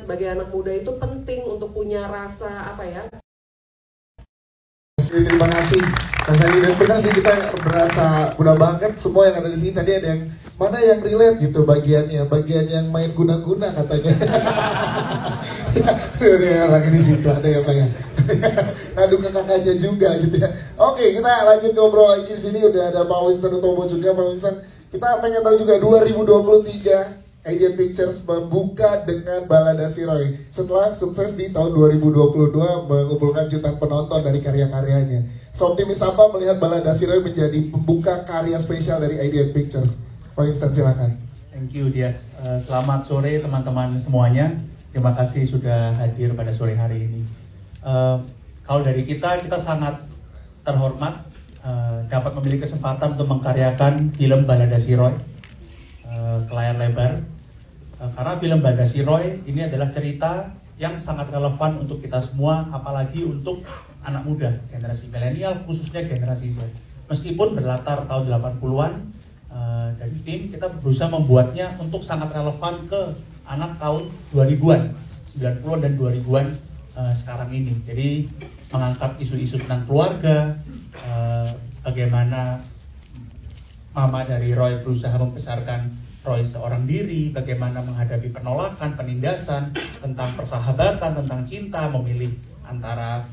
sebagai anak muda itu penting untuk punya rasa apa ya? Terima kasih Mas Adi, dan benar sih kita berasa mudah banget semua yang ada di sini. Tadi ada yang mana yang relate gitu bagiannya, bagian yang main guna-guna katanya. Ada orang di situ, ada yang pengen ngadu ke kakaknya juga gitu ya. Oke, kita lanjut ngobrol lagi di sini. Udah ada Pak Winston Utomo juga. Pak Winston, kita pengen tahu juga 2023 Idean Pictures membuka dengan Balada Si Roy setelah sukses di tahun 2022 mengumpulkan jutaan penonton dari karya-karyanya. Seoptimis apa melihat Balada Si Roy menjadi pembuka karya spesial dari Idean Pictures? Pak Winston, silakan. Thank you Dias. Selamat sore teman-teman semuanya. Terima kasih sudah hadir pada sore hari ini. Kalau dari kita sangat terhormat dapat memiliki kesempatan untuk mengkaryakan film Balada Si Roy ke layar lebar. Karena film Balada Si Roy ini adalah cerita yang sangat relevan untuk kita semua, apalagi untuk anak muda, generasi milenial, khususnya generasi Z. Meskipun berlatar tahun 80-an, dari tim kita berusaha membuatnya untuk sangat relevan ke anak tahun 2000-an, 90-an dan 2000-an sekarang ini. Jadi mengangkat isu-isu tentang keluarga, bagaimana mama dari Roy berusaha membesarkan Roy seorang diri, bagaimana menghadapi penolakan, penindasan, tentang persahabatan, tentang cinta, memilih antara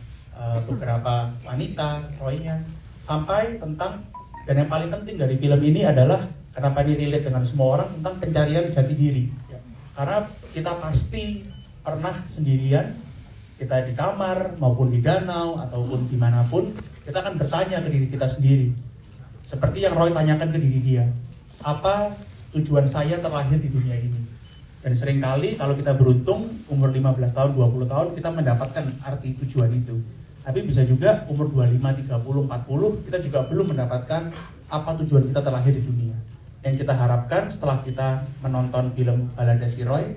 beberapa wanita, Roy-nya, sampai tentang, dan yang paling penting dari film ini adalah kenapa ini relate dengan semua orang, tentang pencarian jati diri. Karena kita pasti pernah sendirian, kita di kamar maupun di danau ataupun dimanapun, kita akan bertanya ke diri kita sendiri, seperti yang Roy tanyakan ke diri dia, apa tujuan saya terlahir di dunia ini. Dan seringkali kalau kita beruntung umur 15 tahun, 20 tahun kita mendapatkan arti tujuan itu. Tapi bisa juga umur 25, 30, 40 kita juga belum mendapatkan apa tujuan kita terlahir di dunia. Yang kita harapkan setelah kita menonton film Balada Si Roy,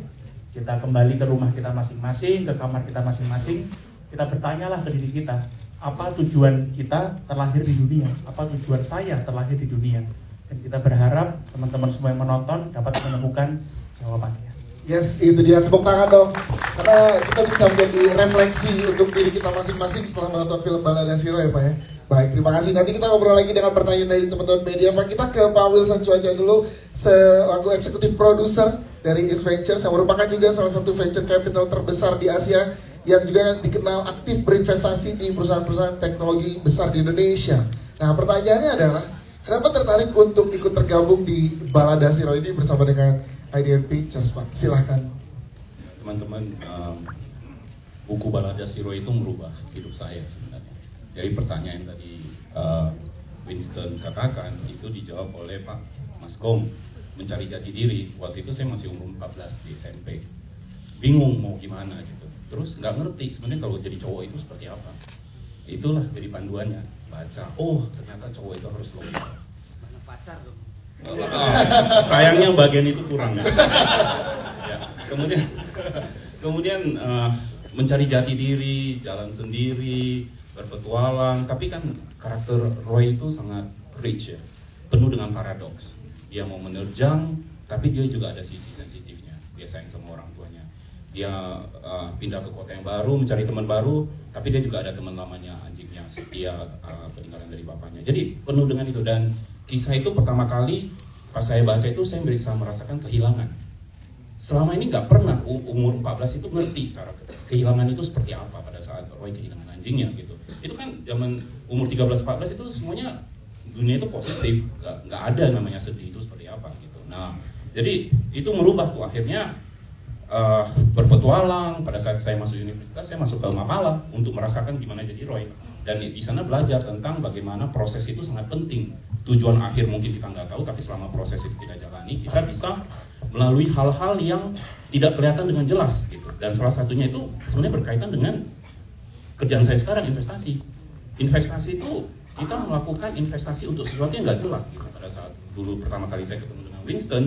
kita kembali ke rumah kita masing-masing, ke kamar kita masing-masing, kita bertanyalah ke diri kita, apa tujuan kita terlahir di dunia? Apa tujuan saya terlahir di dunia? Dan kita berharap teman-teman semua yang menonton dapat menemukan jawabannya. Yes, itu dia, tepuk tangan dong. Karena kita bisa menjadi refleksi untuk diri kita masing-masing setelah menonton film Balada Si Roy ya Pak ya. Baik, terima kasih. Nanti kita ngobrol lagi dengan pertanyaan dari teman-teman media. Pak, kita ke Pak Wilson Cuaca dulu, selaku eksekutif produser dari Is Ventures yang merupakan juga salah satu venture capital terbesar di Asia yang juga dikenal aktif berinvestasi di perusahaan-perusahaan teknologi besar di Indonesia. Nah, pertanyaannya adalah, kenapa tertarik untuk ikut tergabung di Balada Si Roy ini bersama dengan Idean Pictures, Pak? Silahkan. Teman-teman, buku Balada Si Roy itu merubah hidup saya sebenarnya. Jadi pertanyaan tadi Winston katakan itu dijawab oleh Pak Maskom, mencari jati diri. Waktu itu saya masih umur 14 di SMP, bingung mau gimana gitu. Terus nggak ngerti sebenarnya kalau jadi cowok itu seperti apa. Itulah jadi panduannya, baca. Oh ternyata cowok itu harus loyal. Banyak pacar dong. Sayangnya bagian itu kurang ya. Ya. Kemudian mencari jati diri, jalan sendiri, berpetualang. Tapi kan karakter Roy itu sangat rich ya, penuh dengan paradoks. Dia mau menerjang, tapi dia juga ada sisi sensitifnya. Dia sayang sama orang tuanya. Dia pindah ke kota yang baru, mencari teman baru, tapi dia juga ada teman lamanya, anjingnya, setia, peninggalan dari bapaknya. Jadi penuh dengan itu. Dan kisah itu pertama kali pas saya baca itu saya bisa merasakan kehilangan. Selama ini nggak pernah umur 14 itu ngerti cara kehilangan itu seperti apa pada saat Roy kehilangan anjingnya gitu. Itu kan zaman umur 13-14 itu semuanya dunia itu positif, nggak ada namanya sedih itu seperti apa gitu. Nah jadi itu merubah tuh akhirnya berpetualang. Pada saat saya masuk universitas saya masuk ke Mapala untuk merasakan gimana jadi Roy. Dan di sana belajar tentang bagaimana proses itu sangat penting. Tujuan akhir mungkin kita nggak tahu, tapi selama proses itu kita jalani, kita bisa melalui hal-hal yang tidak kelihatan dengan jelas gitu. Dan salah satunya itu sebenarnya berkaitan dengan kerjaan saya sekarang, investasi. Investasi itu kita melakukan investasi untuk sesuatu yang nggak jelas gitu. Pada saat dulu pertama kali saya ketemu dengan Winston,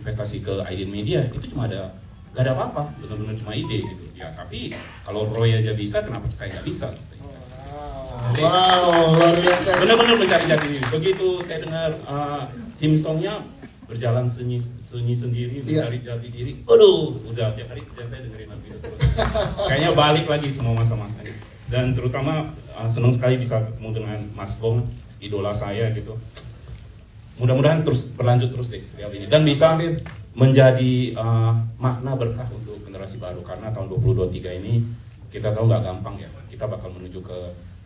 investasi ke Idean Media itu cuma ada, nggak ada apa-apa, benar-benar cuma ide gitu. Ya tapi kalau Roy aja bisa, kenapa saya nggak bisa? Gitu. Wow, luar biasa. Benar-benar mencari jati diri. Begitu saya dengar theme songnya, berjalan sunyi sendiri, mencari jati diri. Waduh, udah tiap hari kerjaan saya dengerin lagu itu terus. Kayaknya balik lagi semua masa-masanya. Dan terutama senang sekali bisa ketemu dengan Mas Gong, idola saya gitu. Mudah-mudahan terus berlanjut terus deh setiap ini dan bisa menjadi makna berkah untuk generasi baru, karena tahun 2023 ini kita tahu nggak gampang ya. Kita bakal menuju ke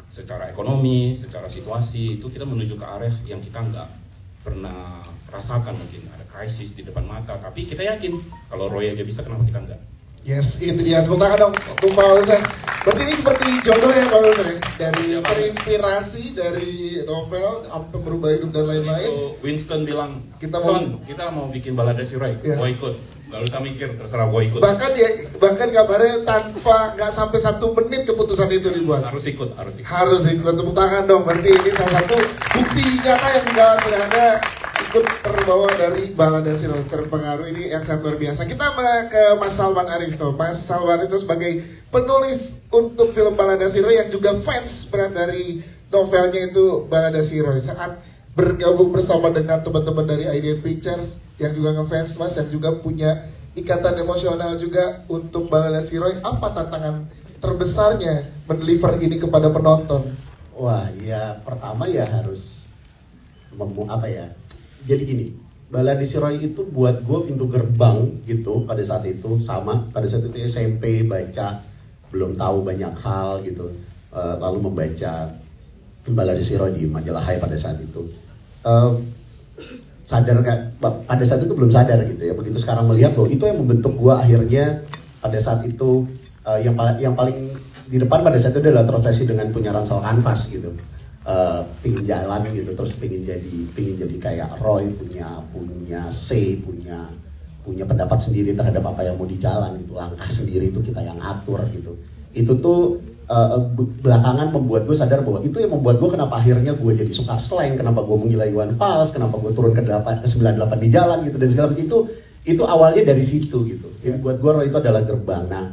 secara ekonomi, secara situasi itu kita menuju ke arah yang kita nggak pernah rasakan. Mungkin ada krisis di depan mata, tapi kita yakin kalau Roy aja bisa, kenapa kita enggak? Yes, itu dia. Tepuk tangan dong untuk Pak Wilson. Berarti ini seperti jodoh ya Pak Wilson ya? Dari terinspirasi dari novel sampai berubah hidup dan lain-lain. Winston bilang, kita mau bikin balada si Roy, yeah. Mau ikut. Gak usah mikir, terserah gue ikut. Bahkan kabarnya tanpa nggak sampai 1 menit keputusan itu dibuat. Harus ikut. Harus ikut. Tepuk tangan dong. Berarti ini salah satu bukti nyata yang sudah ada ikut terbawa dari balada si Roy, terpengaruh. Ini yang sangat luar biasa. Kita ke Mas Salman Aristo. Mas Salman Aristo sebagai penulis untuk film Balada si Roy yang juga fans berat dari novelnya itu Balada si Roy. Saat bergabung bersama dengan teman-teman dari Ideal Pictures yang juga ngefans Mas, yang juga punya ikatan emosional juga untuk Balada si Roy, apa tantangan terbesarnya mendeliver ini kepada penonton? Wah, ya pertama ya harus jadi gini, Balada si Roy itu buat gue pintu gerbang gitu pada saat itu. Pada saat itu SMP, baca, belum tahu banyak hal gitu, lalu membaca Balada si Roy di majalah Hai pada saat itu. Sadar nggak? Pada saat itu belum sadar gitu ya. Begitu sekarang melihat loh, itu yang membentuk gue akhirnya pada saat itu. Yang paling di depan pada saat itu adalah terobsesi dengan punya ransel kanvas gitu. Pingin jalan gitu, terus pingin jadi kayak Roy, punya pendapat sendiri terhadap apa yang mau di jalan gitu, langkah sendiri itu kita yang atur gitu. Itu tuh belakangan membuat gue sadar bahwa itu yang membuat gue kenapa akhirnya gue jadi suka slang, kenapa gue menggila Iwan Fals, kenapa gue turun ke 98 di jalan gitu dan segala macam. Itu awalnya dari situ gitu. Yang buat gue Roy itu adalah gerbang. Nah,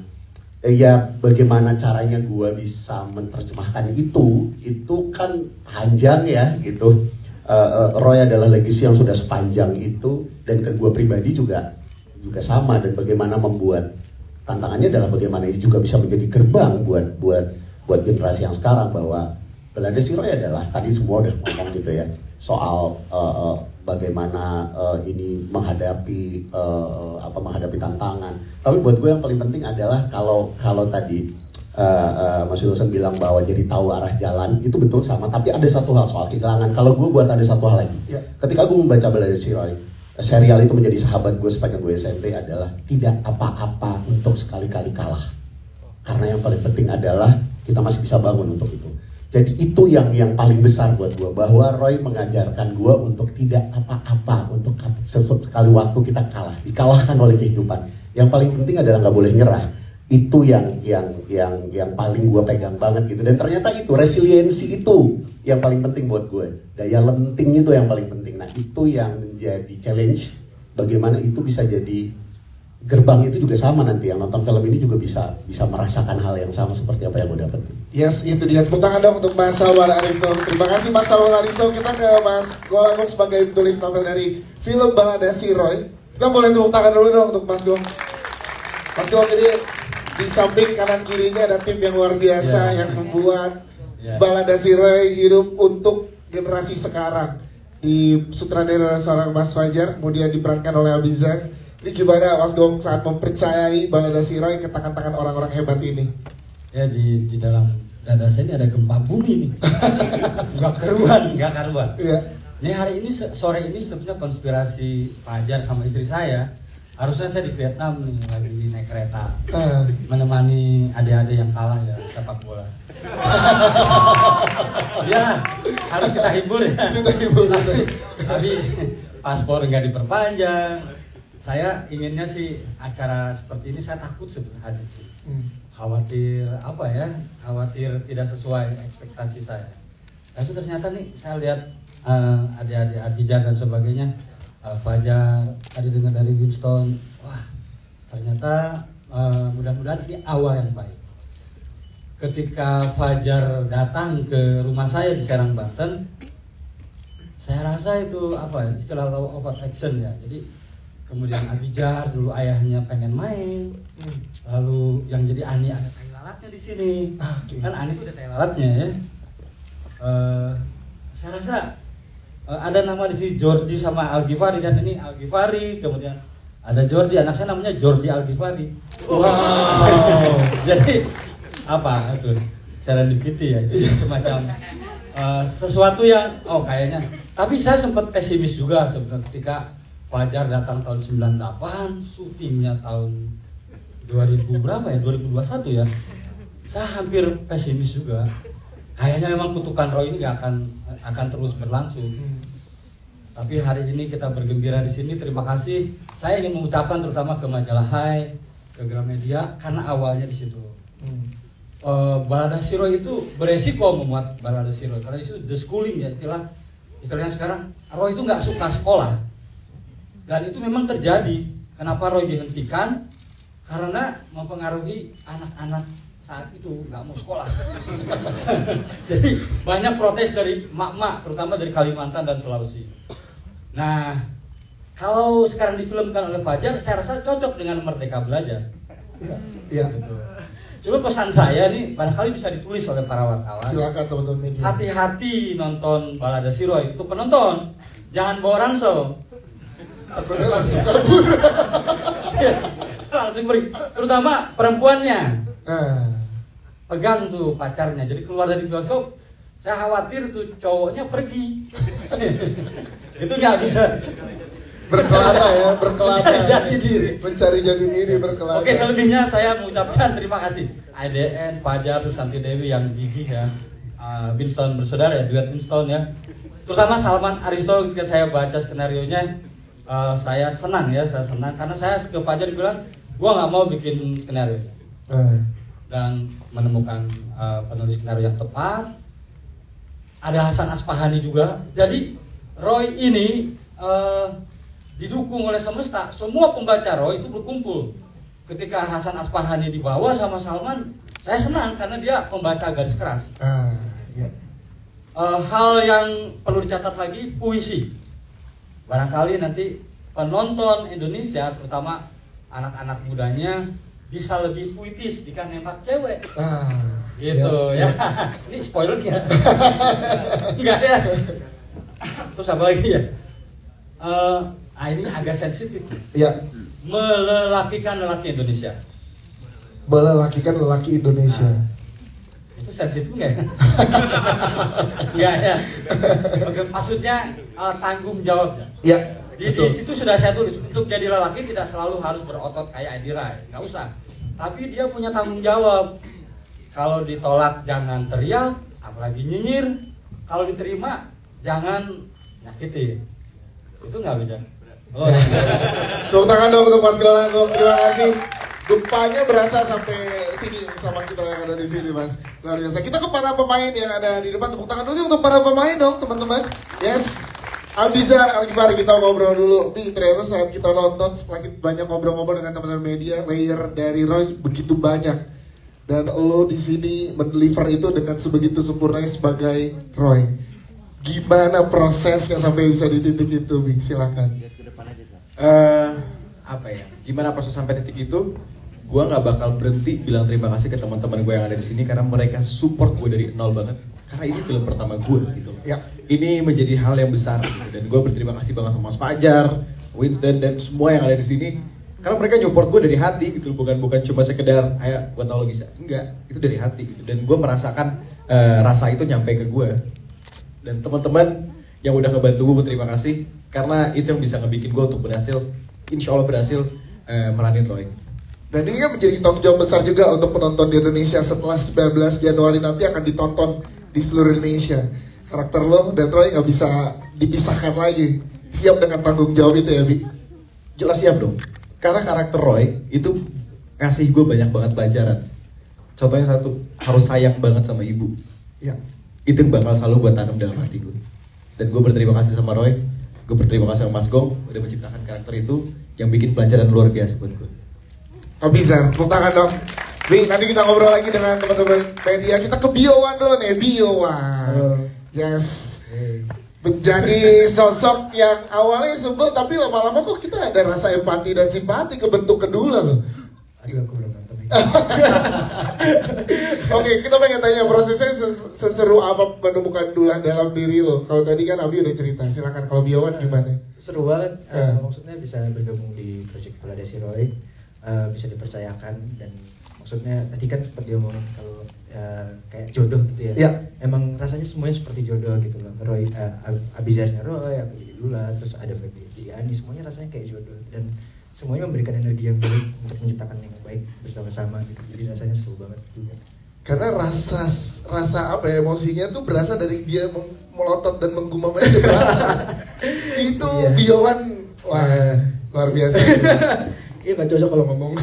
ya bagaimana caranya gue bisa menerjemahkan itu kan panjang ya gitu. Roy adalah legacy yang sudah sepanjang itu, dan ke gue pribadi juga sama. Dan bagaimana membuat tantangannya adalah bagaimana ini juga bisa menjadi gerbang buat generasi yang sekarang, bahwa Balada si Roy adalah, tadi semua udah ngomong gitu ya, soal bagaimana ini menghadapi tantangan. Tapi buat gue yang paling penting adalah kalau tadi Mas Wilson bilang bahwa jadi tahu arah jalan, itu betul sama. Tapi ada satu hal soal kehilangan. Kalau gue buat ada satu hal lagi. Ya. Ketika gue membaca Balada si Roy, serial itu menjadi sahabat gue sepanjang gue SMP adalah tidak apa-apa untuk sekali-kali kalah. Karena yang paling penting adalah kita masih bisa bangun untuk itu. Jadi itu yang paling besar buat gue, bahwa Roy mengajarkan gue untuk tidak apa-apa, untuk sekali waktu kita kalah, dikalahkan oleh kehidupan. Yang paling penting adalah nggak boleh nyerah. Itu yang paling gue pegang banget gitu. Dan ternyata itu resiliensi itu yang paling penting buat gue. Daya lenting itu yang paling penting. Nah itu yang menjadi challenge. Bagaimana itu bisa jadi gerbang, itu juga sama nanti yang nonton film ini juga bisa merasakan hal yang sama seperti apa yang gue dapat. Yes, itu dia. Tepuk tangan dong untuk Mas Salman Aristo. Terima kasih Mas Salman Aristo. Kita ke Mas Gong sebagai penulis novel dari film Balada si Roy. Kita boleh tepuk tangan dulu dong untuk Mas Gong. Mas Gong, jadi di samping kanan kirinya ada tim yang luar biasa yang membuat Balada si Roy hidup untuk generasi sekarang. Di sutradara seorang Mas Fajar, kemudian diperankan oleh Abizar. Ini gimana Mas Gong saat mempercayai Balada si Roy ke tangan-tangan orang-orang hebat ini? Ya di dalam dada saya ini ada gempa bumi nih. Gak karuan. Iya. Ini hari ini, sore ini sebenarnya konspirasi Fajar sama istri saya. Harusnya saya di Vietnam nih, lagi naik kereta, menemani adik-adik yang kalah ya sepak bola. Ya, harus kita hibur ya. Tapi paspor nggak diperpanjang. Saya inginnya sih acara seperti ini, saya takut sebenarnya hadir sih. Khawatir khawatir tidak sesuai ekspektasi saya. Tapi ternyata nih saya lihat adik-adik Abizar dan sebagainya, Fajar, tadi dengar dari Winston, wah ternyata mudah-mudahan ini awal yang baik. Ketika Fajar datang ke rumah saya di Serang, Banten, saya rasa itu apa ya, istilah law of attraction ya. Jadi kemudian Abijah dulu ayahnya pengen main, lalu yang jadi Ani ada tai lalatnya di sini. Kan Ani itu ada tai lalatnya ya. Saya rasa ada nama di sini Jordi sama Al-Ghifari, dan ini Al-Ghifari, kemudian ada Jordi, anak saya namanya Jordi Al-Ghifari. Wow. Jadi apa itu serendipity ya, itu semacam sesuatu yang kayaknya. Tapi saya sempat pesimis juga sebenarnya ketika Fajar datang tahun 98, syutingnya tahun 2000 berapa ya, 2021 ya. Saya hampir pesimis juga. Kayaknya memang kutukan Roy ini gak akan terus berlangsung. Tapi hari ini kita bergembira di sini. Terima kasih. Saya ingin mengucapkan terutama ke majalah Hai, ke Gramedia, karena awalnya di situ. Balada Si Roy itu beresiko memuat Balada Si Roy, karena itu the schooling ya, istilahnya sekarang. Roy itu nggak suka sekolah, dan itu memang terjadi. Kenapa Roy dihentikan? Karena mempengaruhi anak-anak saat itu nggak mau sekolah. Jadi banyak protes dari mak-mak, terutama dari Kalimantan dan Sulawesi. Nah, kalau sekarang difilmkan oleh Fajar, saya rasa cocok dengan Merdeka Belajar. Iya. Gitu. Cuma pesan saya nih, barangkali bisa ditulis oleh para wartawan. Silakan teman-teman media. Hati-hati nonton Balada Si Roy. Untuk penonton, jangan bawa ransel. Akhirnya langsung kabur. Langsung pergi. Terutama perempuannya. Nah. Pegang tuh pacarnya, jadi keluar dari bioskop, saya khawatir tuh cowoknya pergi. Itu nggak bisa. Berkelana ya, berkelana. Mencari jati diri. Berkelana. Oke, selebihnya saya mengucapkan terima kasih ADN, Fajar, Susanti Dewi yang gigih ya, Winston bersaudara ya, duet Winston ya. Terutama Salman Aristo, ketika saya baca skenario-nya, saya senang karena saya ke Fajar bilang, gua nggak mau bikin skenario. Dan menemukan penulis skenario yang tepat. Ada Hasan Aspahani juga. Jadi Roy ini didukung oleh semesta. Semua pembaca Roy itu berkumpul. Ketika Hasan Aspahani dibawa sama Salman, saya senang karena dia pembaca garis keras. Ya. Hal yang perlu dicatat lagi, puisi. Barangkali nanti penonton Indonesia, terutama anak-anak mudanya, bisa lebih puitis jika nembak cewek. Gitu ya. Ini spoiler ya? Enggak ya. Terus apa lagi ya? Ini agak sensitif. Ya. Melelakikan lelaki Indonesia. Melelakikan lelaki Indonesia. Itu sensitif nggak ya? Enggak ya. Maksudnya tanggung jawab. Ya. Di situ sudah saya tulis, untuk jadi lelaki tidak selalu harus berotot kayak Edi Rai, nggak usah. Tapi dia punya tanggung jawab. Kalau ditolak jangan teriak, apalagi nyinyir. Kalau diterima jangan nyakitin. Itu nggak bisa. Tepuk tangan dong untuk Mas Galang, terima kasih. Gempanya berasa sampai sini sama kita yang ada di sini, Mas. Luar biasa. Kita ke para pemain yang ada di depan. Tepuk tangan dulu untuk para pemain dong, teman-teman. Yes. Abizar, Al-Ghifari, kita ngobrol dulu. Nih, ternyata saat kita nonton, setelah kita banyak ngobrol-ngobrol dengan teman-teman media, layer dari Roy begitu banyak. Dan lo di sini mendeliver itu dengan sebegitu sempurnanya sebagai Roy. Gimana prosesnya sampai bisa di titik itu, Bing? Silakan. Apa ya? Gimana proses sampai titik itu? Gue nggak bakal berhenti bilang terima kasih ke teman-teman gue yang ada di sini karena mereka support gue dari nol banget. Karena ini film pertama gue gitu. Ya. Ini menjadi hal yang besar gitu. Dan gue berterima kasih banget sama Mas Fajar, Winston dan semua yang ada di sini. Karena mereka nyupport gue dari hati gitu, bukan cuma sekedar ayo gue tau lo bisa. Enggak, itu dari hati gitu. Dan gue merasakan rasa itu nyampe ke gue. Dan teman-teman yang udah ngebantu gue terima kasih karena itu yang bisa ngebikin gue untuk berhasil, insya Allah berhasil meranin Roy. Dan ini kan menjadi tanggung jawab besar juga untuk penonton di Indonesia. Setelah 19 Januari nanti akan ditonton di seluruh Indonesia. Karakter lo dan Roy gak bisa dipisahkan lagi. Siap dengan tanggung jawab itu ya, Bi? Jelas siap dong. Karena karakter Roy itu ngasih gue banyak banget pelajaran. Contohnya satu, harus sayang banget sama ibu. Ya. Itu yang bakal selalu gue tanam dalam hati gue. Dan gue berterima kasih sama Roy. Gue berterima kasih sama Mas Gong udah menciptakan karakter itu yang bikin pelajaran luar biasa buat gue. Abizar, tepuk tangan dong. Bi, nanti kita ngobrol lagi dengan teman-teman media. Kita ke Bio One dulu nih, Bio One. Yes. menjadi sosok yang awalnya sebel tapi lama-lama kok kita ada rasa empati dan simpati kebentuk kedua loh. Aduh, aku belum nonton. Oke, kita pengen tanya prosesnya seseru apa menemukan Dula dalam diri lo. Kalau tadi kan Abi udah cerita, silakan kalau Biowan gimana? Seru banget, maksudnya bisa bergabung di Project Balada Si Roy, bisa dipercayakan dan maksudnya tadi kan seperti diomongin kalau kayak jodoh gitu ya. Emang rasanya semuanya seperti jodoh gitu loh. Roy, Abizarnya Roy, Abi Dula, terus ada Feby Diani, semuanya rasanya kayak jodoh dan semuanya memberikan energi yang baik untuk menciptakan yang baik bersama-sama gitu. Jadi rasanya seru banget juga. Karena rasa apa ya, emosinya tuh berasal dari dia melotot dan menggumam aja berasa. Itu Biowan, wah luar biasa. Iya nggak cocok kalau ngomong.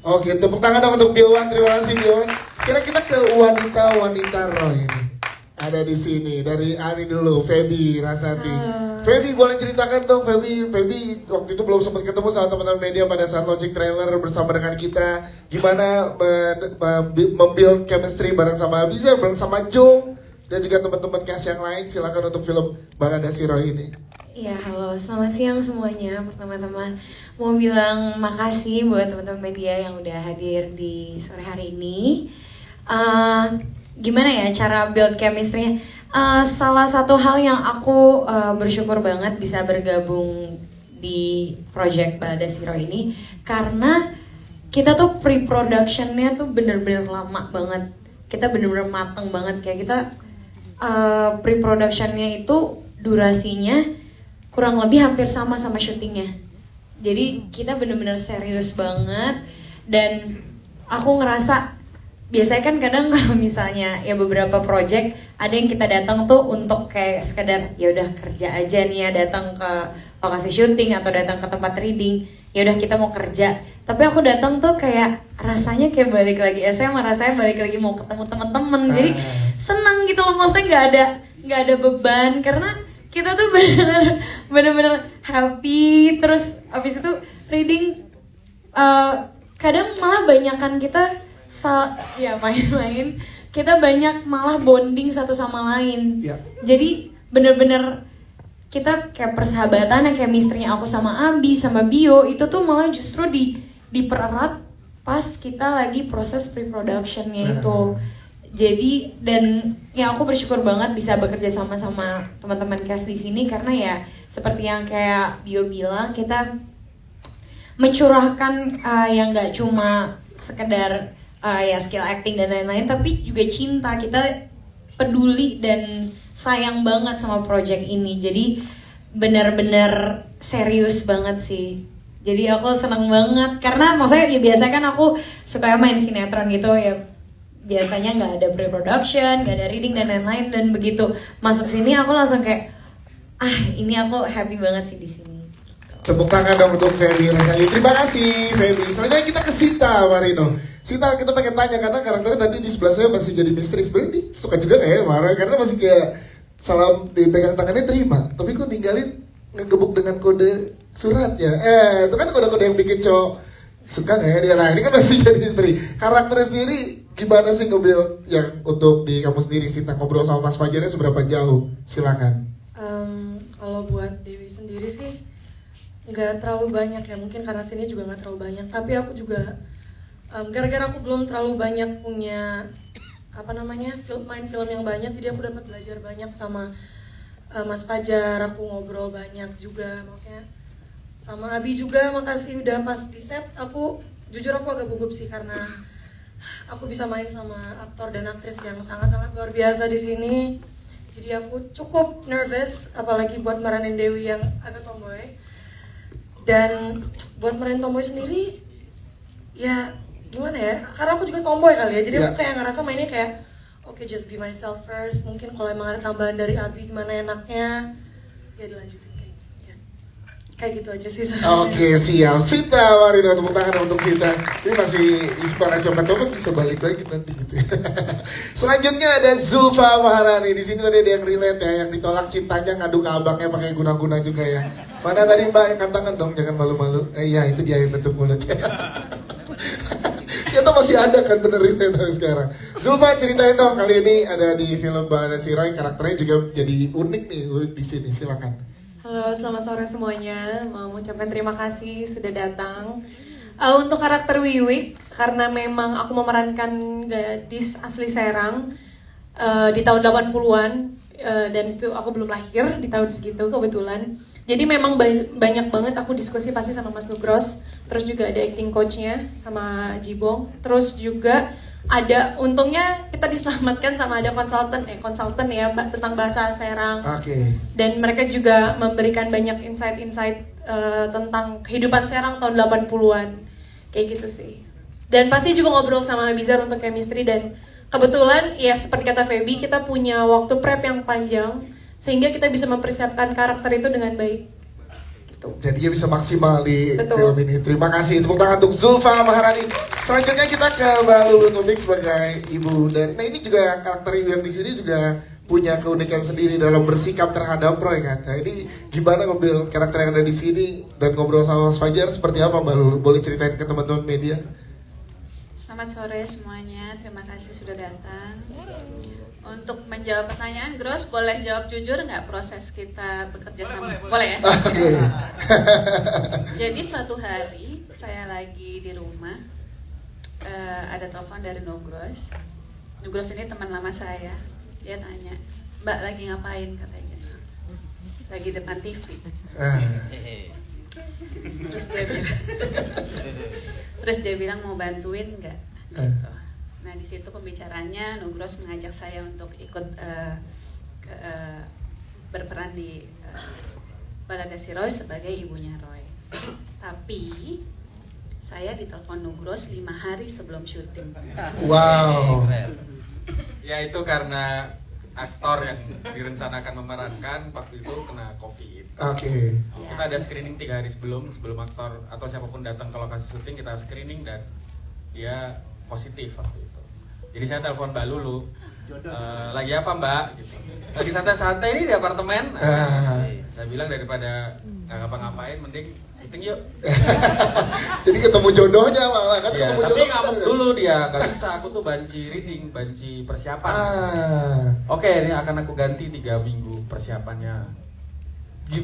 Oke, tepuk tangan dong untuk Biowan. Terima kasih Biowan. Sekarang kita ke wanita Roy ini. Ada di sini dari Ani dulu, Feby Rasnati. Feby boleh ceritakan dong, Feby waktu itu belum sempat ketemu sama teman-teman media pada saat launching trailer bersama dengan kita. Gimana membuild chemistry bareng sama Abizar, bareng sama Jong dan juga teman-teman cast yang lain. Silakan untuk film Balada Si Roy ini. Ya, halo, selamat siang semuanya. Pertama-tama mau bilang makasih buat teman-teman media yang udah hadir di sore hari ini. Gimana ya cara build chemistry-nya? Salah satu hal yang aku bersyukur banget bisa bergabung di project Balada Si Roy ini karena kita tuh pre-production-nya tuh bener-bener lama banget. Kita bener-bener mateng banget, kayak kita pre-production-nya itu durasinya kurang lebih hampir sama syutingnya. Jadi kita bener-bener serius banget dan aku ngerasa biasanya kan kadang kalau misalnya ya beberapa project ada yang kita datang tuh untuk kayak sekedar ya udah kerja aja nih ya, datang ke lokasi syuting atau datang ke tempat reading, ya udah kita mau kerja. Tapi aku datang tuh kayak rasanya kayak balik lagi SMA, rasanya balik lagi mau ketemu teman-teman. Jadi seneng gitu loh, maksudnya nggak ada beban karena kita tuh bener-bener happy. Terus abis itu reading kadang malah banyakan kita ya main-main, kita banyak malah bonding satu sama lain. Jadi bener-bener kita kayak persahabatan, kayak chemistry-nya aku sama Abi, sama Bio itu tuh malah justru dipererat pas kita lagi proses pre-production-nya itu. Jadi dan ya aku bersyukur banget bisa bekerja sama teman-teman cast di sini karena ya seperti yang kayak Bio bilang, kita mencurahkan yang nggak cuma sekedar ya skill acting dan lain-lain, tapi juga cinta. Kita peduli dan sayang banget sama project ini. Jadi benar-benar serius banget sih. Jadi aku seneng banget karena maksudnya ya biasanya kan aku suka main sinetron gitu ya, biasanya nggak ada pre-production, nggak ada reading dan lain-lain, dan begitu masuk sini aku langsung kayak ini aku happy banget sih di sini. Tepuk tangan dong untuk Feby Rasnati. Terima kasih Feby. Selanjutnya kita ke Sita Marino. Sita, kita pengen tanya karena karakternya tadi di sebelah saya masih jadi misteri. Sebenarnya dia suka juga kayak marah karena masih kayak salam dipegang tangannya terima, tapi kok ninggalin ngegebuk dengan kode suratnya. Itu kan kode-kode yang bikin cowok suka kayak dia. Nah ini kan masih jadi misteri. Karakternya sendiri gimana sih nge-build yang untuk di kamu sendiri? Sita, ngobrol sama Mas Fajarnya seberapa jauh? Silakan. Kalau buat Dewi sendiri sih nggak terlalu banyak ya, mungkin karena sini juga nggak terlalu banyak. Tapi aku juga gara-gara aku belum terlalu banyak punya main film yang banyak, jadi aku dapat belajar banyak sama Mas Fajar. Aku ngobrol banyak juga, maksudnya sama Abi juga. Makasih udah pas di set. Aku jujur aku agak gugup sih karena aku bisa main sama aktor dan aktris yang sangat-sangat luar biasa di sini. Jadi aku cukup nervous, apalagi buat meranin Dewi yang agak tomboy. Dan buat meranin tomboy sendiri ya gimana ya, karena aku juga tomboy kali ya, jadi aku kayak ngerasa mainnya kayak okay, just be myself first. Mungkin kalau emang ada tambahan dari Abi gimana enaknya ya dilanjutin kayak gitu aja sih. Oke, siap. Sita Marino, tepuk tangan untuk Sita. Ini masih inspirasi siapa tahu kan bisa balik lagi nanti gitu. Selanjutnya ada Zulfa Maharani. Di sini tadi ada yang relate ya, yang ditolak cintanya ngadu ke abangnya pakai guna-guna juga ya. Mana tadi Mbak, angkat tangan dong, jangan malu-malu. Iya, itu dia yang bentuk mulut. Ya ternyata masih ada kan benerin itu sekarang. Zulfa, ceritain dong, kali ini ada di film Balada Si Roy, karakternya juga jadi unik nih di sini, silakan. Halo, selamat sore semuanya. Mau mengucapkan terima kasih sudah datang. Untuk karakter Wiwi, karena memang aku memerankan gadis asli Serang di tahun 80-an, dan itu aku belum lahir di tahun segitu kebetulan. Jadi memang banyak banget aku diskusi pasti sama Mas Nugros, terus juga ada acting coachnya sama Jibong, terus juga ada, untungnya kita diselamatkan sama ada konsultan ya tentang bahasa Serang. Dan mereka juga memberikan banyak insight-insight tentang kehidupan Serang tahun 80-an. Kayak gitu sih. Dan pasti juga ngobrol sama Bizar untuk chemistry, dan kebetulan ya seperti kata Feby, kita punya waktu prep yang panjang sehingga kita bisa mempersiapkan karakter itu dengan baik. Gitu. Jadinya bisa maksimal di film ini. Terima kasih, tepuk tangan untuk Zulfa Maharani. Selanjutnya kita ke Mbak Lulu Tobing sebagai ibu dari. Nah ini juga karakter ibu yang di sini juga punya keunikan sendiri dalam bersikap terhadap Roy kan. Nah ini gimana ngambil karakter yang ada di sini dan ngobrol sama Mas Fajar seperti apa Mbak Lulu? Boleh ceritain ke teman-teman media? Selamat sore semuanya, terima kasih sudah datang. Untuk menjawab pertanyaan, Gros boleh jawab jujur nggak proses kita bekerja sama? Boleh ya? Jadi suatu hari saya lagi di rumah, ada telepon dari Nugros. Nugros ini teman lama saya. Dia tanya, Mbak lagi ngapain katanya? Lagi depan TV. Terus dia bilang mau bantuin nggak? Gitu. Nah di situ pembicaranya Nugros mengajak saya untuk ikut berperan di Balada Si Roy sebagai ibunya Roy. Tapi saya ditelepon Nugros 5 hari sebelum syuting. Wow. Ya itu karena aktor yang direncanakan memerankan waktu itu kena COVID. Kita ada screening 3 hari sebelum aktor atau siapapun datang ke lokasi syuting, kita screening dan dia positif waktu itu. Jadi saya telepon Mbak Lulu, lagi apa Mbak? Gitu. Lagi santai-santai ini di apartemen. Saya bilang daripada nggak ngapa-ngapain, mending syuting yuk. Jadi ketemu jodohnya malah kan? Ya, tapi ngamuk dulu dia, nggak bisa. Aku tuh banci reading, banci persiapan. Oke, ini akan aku ganti 3 minggu persiapannya.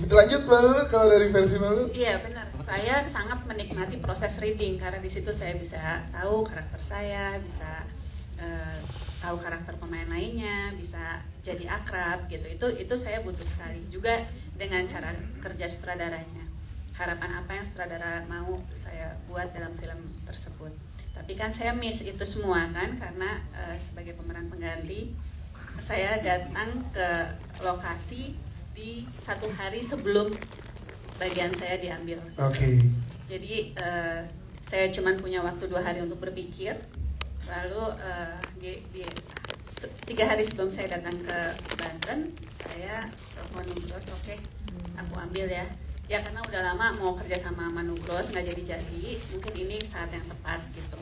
Lanjut Mbak Lulu, kalau dari versi Mbak Lulu? Iya benar, saya sangat menikmati proses reading karena di situ saya bisa tahu karakter saya, bisa tahu karakter pemain lainnya, bisa jadi akrab gitu. Itu saya butuh sekali juga dengan cara kerja sutradaranya. Harapan apa yang sutradara mau saya buat dalam film tersebut. Tapi kan saya miss itu semua kan karena sebagai pemeran pengganti saya datang ke lokasi di 1 hari sebelum bagian saya diambil. Jadi saya cuma punya waktu 2 hari untuk berpikir. Lalu 3 hari sebelum saya datang ke Banten, saya telepon Nugros, oke, aku ambil ya. Ya karena udah lama mau kerja sama Nugros, nggak jadi-jadi, mungkin ini saat yang tepat gitu.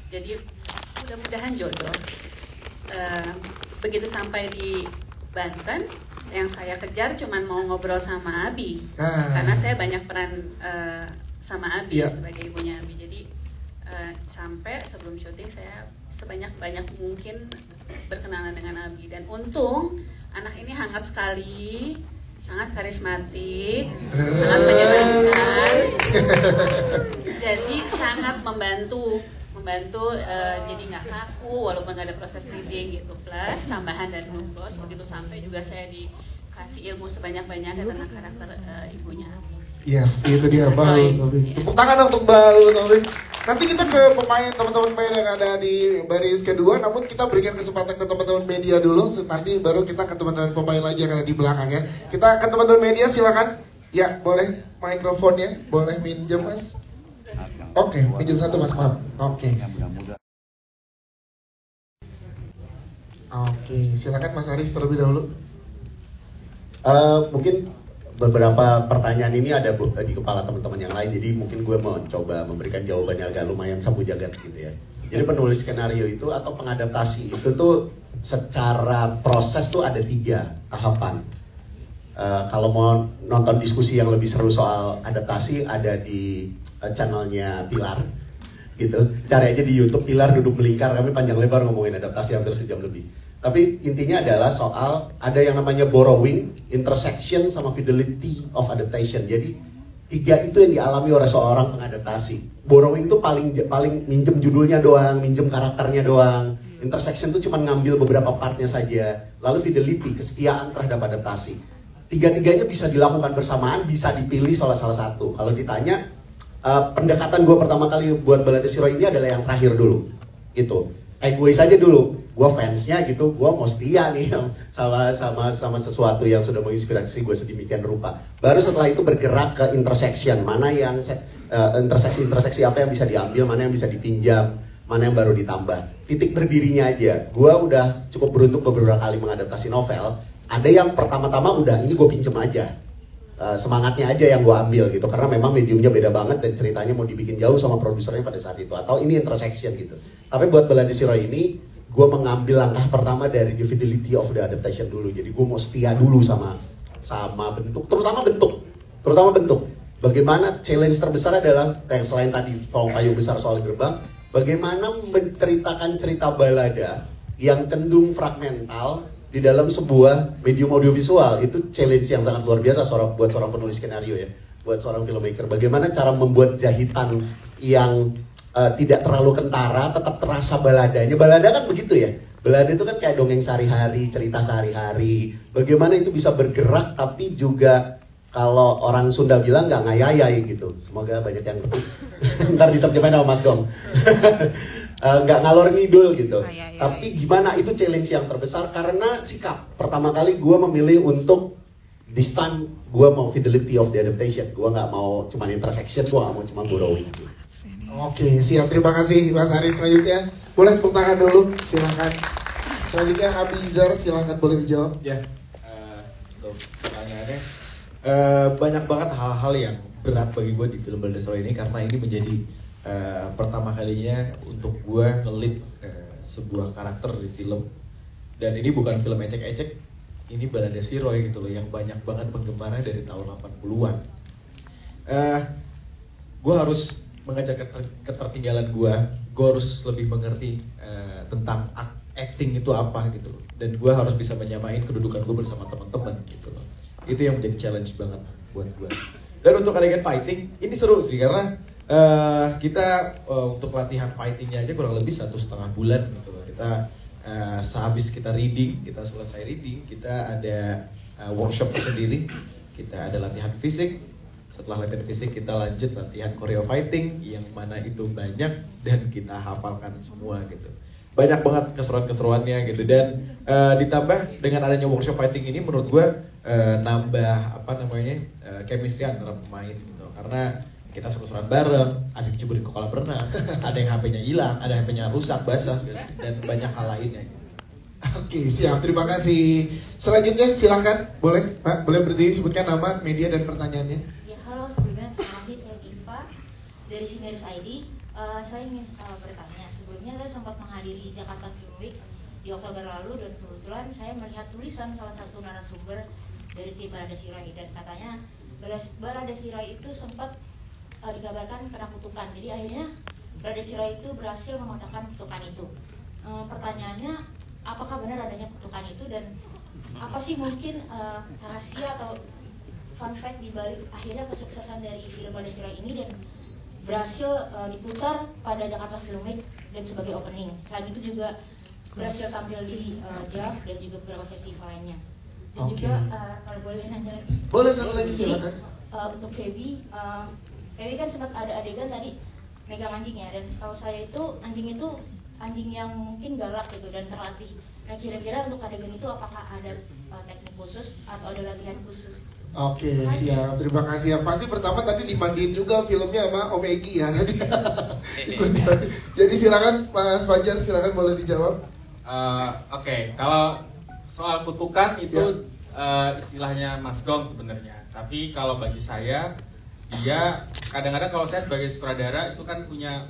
Jadi mudah-mudahan jodoh. Begitu sampai di Banten, yang saya kejar cuman mau ngobrol sama Abi, karena saya banyak peran sama Abi sebagai ibunya Abi. Jadi sampai sebelum syuting saya sebanyak mungkin berkenalan dengan Abi, dan untung anak ini hangat sekali, sangat karismatik, sangat menyenangkan, jadi sangat membantu jadi nggak kaku walaupun nggak ada proses reading gitu. Plus tambahan dari Nugros, begitu sampai juga saya dikasih ilmu sebanyak-banyaknya tentang karakter ibunya Abi. Yes, itu dia Mbak Lulu. Tepuk tangan untuk Mbak Lulu. Nanti kita ke teman-teman pemain yang ada di baris kedua, namun kita berikan kesempatan ke teman-teman media dulu, nanti baru kita ke teman-teman pemain lagi yang ada di belakang ya. Kita ke teman-teman media, silakan. Ya, boleh mikrofonnya, boleh minjem Mas. Oke, minjem 1 Mas, maaf. Oke, silakan Mas Aris terlebih dahulu. Mungkin beberapa pertanyaan ini ada di kepala teman-teman yang lain, jadi mungkin gue mau coba memberikan jawabannya agak lumayan sapu jagat gitu ya. Jadi penulis skenario itu atau pengadaptasi itu tuh secara proses tuh ada 3 tahapan. Kalau mau nonton diskusi yang lebih seru soal adaptasi ada di channelnya Pilar. gitu. Cari aja di YouTube Pilar Duduk Melingkar, kami panjang lebar ngomongin adaptasi hampir sejam lebih. Tapi intinya adalah soal ada yang namanya borrowing, intersection, sama fidelity of adaptation. Jadi 3 itu yang dialami oleh seorang pengadaptasi. Borrowing itu paling minjem judulnya doang, minjem karakternya doang. Intersection itu cuma ngambil beberapa partnya saja. Lalu fidelity, kesetiaan terhadap adaptasi. 3-tiganya bisa dilakukan bersamaan, bisa dipilih salah satu. Kalau ditanya, pendekatan gue pertama kali buat Balada Si Roy ini adalah yang terakhir dulu. Gitu. Egois aja dulu. Gue fansnya gitu, gue mau setia nih sama sesuatu yang sudah menginspirasi gue sedemikian rupa. Baru setelah itu bergerak ke intersection, mana yang interseksi apa yang bisa diambil, mana yang bisa dipinjam, mana yang baru ditambah. Titik berdirinya aja. Gue udah cukup beruntung beberapa kali mengadaptasi novel. Ada yang pertama-tama udah ini gue pinjem aja. Semangatnya aja yang gue ambil gitu, karena memang mediumnya beda banget dan ceritanya mau dibikin jauh sama produsernya pada saat itu, atau ini intersection gitu. Tapi buat Balada Si Roy ini, gue mengambil langkah pertama dari the fidelity of the adaptation dulu. Jadi gue mau setia dulu sama bentuk, terutama bentuk. Bagaimana challenge terbesar adalah yang selain tadi tolong kayu besar soal gerbang, bagaimana menceritakan cerita balada yang cenderung fragmental di dalam sebuah medium audiovisual. Itu challenge yang sangat luar biasa buat seorang penulis skenario ya, buat seorang filmmaker. Bagaimana cara membuat jahitan yang tidak terlalu kentara, tetap terasa baladanya. Balada kan begitu ya. Balada itu kan kayak dongeng sehari-hari, cerita sehari-hari. Bagaimana itu bisa bergerak tapi juga kalau orang Sunda bilang nggak ngayayai gitu. Semoga banyak yang ngerti. Ntar diterjemahin sama Mas Gong. Nggak ngalor ngidul gitu. Tapi gimana, itu challenge yang terbesar karena sikap. Pertama kali gue memilih untuk this time gue mau fidelity of the adaptation. Gue nggak mau cuma intersection, gue nggak mau cuma borrowing. Oke, siap. Terima kasih Mas Aris. Selanjutnya boleh tepuk tangan dulu, silakan. Selanjutnya Abizar, silakan boleh dijawab. Ya, untuk pertanyaannya banyak banget hal-hal yang berat bagi gue di film Balada Si Roy ini karena ini menjadi pertama kalinya untuk gue nge-lead sebuah karakter di film. Dan ini bukan film ecek-ecek, ini Balada Si Roy gitu loh, yang banyak banget penggemarnya dari tahun 80-an. Gue harus mengejar ketertinggalan gue harus lebih mengerti tentang acting itu apa gitu loh. Dan gue harus bisa menyamain kedudukan gue bersama teman-teman gitu loh. Itu yang menjadi challenge banget buat gue. Dan untuk adegan fighting, ini seru sih karena kita untuk latihan fightingnya aja kurang lebih 1,5 bulan gitu loh. Kita sehabis kita reading, kita selesai reading, kita ada workshopnya sendiri, kita ada latihan fisik. Setelah latihan fisik kita lanjut latihan choreo fighting yang mana itu banyak dan kita hafalkan semua gitu. Banyak banget keseruan-keseruannya gitu, dan ditambah dengan adanya workshop fighting ini menurut gue nambah chemistry antara pemain gitu. Karena kita seru-seruan bareng, ada yang jeburin ke kolam renang, ada yang HP-nya hilang, ada yang HP-nya rusak, basah gitu, dan banyak hal lainnya gitu. Oke, siap. Terima kasih. Selanjutnya silahkan, boleh Pak, boleh berdiri, sebutkan nama, media, dan pertanyaannya. Halo, sebelumnya terima kasih, saya Diva dari Sineris ID. Saya ingin bertanya, sebelumnya saya sempat menghadiri Jakarta Film Week di Oktober lalu dan kebetulan saya melihat tulisan salah satu narasumber dari tim Balada Si Roy, dan katanya Balada Si Roy itu sempat dikabarkan kena kutukan. Jadi akhirnya Balada Si Roy itu berhasil mematahkan kutukan itu. Pertanyaannya, apakah benar adanya kutukan itu dan apa sih mungkin rahasia atau fun fact dibalik akhirnya kesuksesan dari film Balada Si Roy ini dan berhasil diputar pada Jakarta Film Week dan sebagai opening. Selain itu juga berhasil tampil di JAV dan juga beberapa festival lainnya. Dan juga kalau boleh nanya lagi. Boleh satu lagi silakan. Untuk Feby kan sempat ada adegan tadi megang anjing ya, dan setahu saya itu anjing yang mungkin galak gitu dan terlatih. Nah kira-kira untuk adegan itu apakah ada teknik khusus atau ada latihan khusus? Oke, siap. Terima kasih. Yang pasti pertama tadi dimandiin juga filmnya sama Om Egi ya. Jadi silakan Mas Fajar, silakan boleh dijawab. Oke, kalau soal kutukan itu istilahnya Mas Gong sebenarnya. Tapi kalau bagi saya, dia kadang-kadang kalau saya sebagai sutradara itu kan punya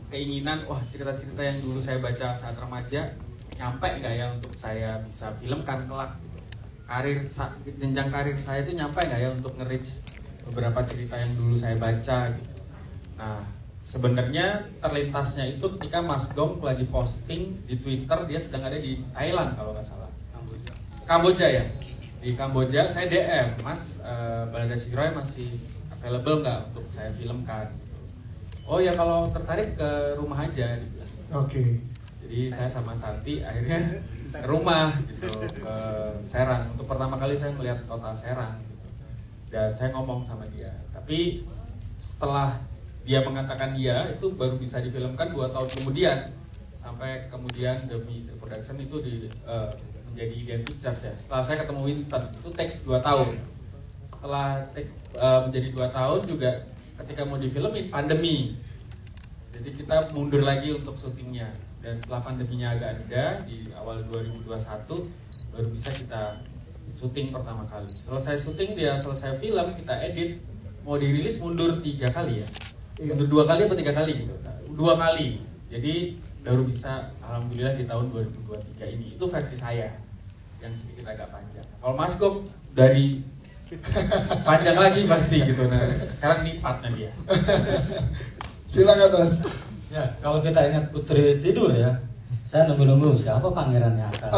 keinginan, wah cerita-cerita yang dulu saya baca saat remaja nyampe nggak ya untuk saya bisa filmkan kelak gitu. Jenjang karir saya itu nyampe nggak ya untuk nge-reach beberapa cerita yang dulu saya baca gitu. Nah sebenarnya terlintasnya itu ketika Mas Gong lagi posting di Twitter dia sedang ada di Thailand kalau nggak salah. Kamboja ya. Di Kamboja saya DM, Mas, Balada Siroy masih available nggak untuk saya filmkan? Oh ya kalau tertarik ke rumah aja dibilang. Oke. Jadi saya sama Santi akhirnya ke rumah gitu, ke Serang. Untuk pertama kali saya melihat kota Serang gitu. Dan saya ngomong sama dia. Tapi setelah dia mengatakan iya, itu baru bisa difilmkan 2 tahun kemudian. Sampai kemudian demi istri production itu menjadi Identity Pictures ya. Setelah saya ketemu Winston, itu takes 2 tahun. Setelah menjadi 2 tahun juga ketika mau difilmin pandemi, jadi kita mundur lagi untuk syutingnya, dan setelah pandeminya agak reda di awal 2021 baru bisa kita syuting pertama kali. Selesai syuting dia selesai film, kita edit, mau dirilis mundur 3 kali ya, mundur 2 kali atau 3 kali gitu, 2 kali. Jadi baru bisa alhamdulillah di tahun 2023 ini. Itu versi saya yang sedikit agak panjang. Kalau Mas Gong dari panjang lagi pasti gitu. Nah, sekarang ini partnya dia. Silakan Mas. Ya, kalau kita ingat Putri tidur ya, saya nunggu-nunggu siapa pangerannya akan.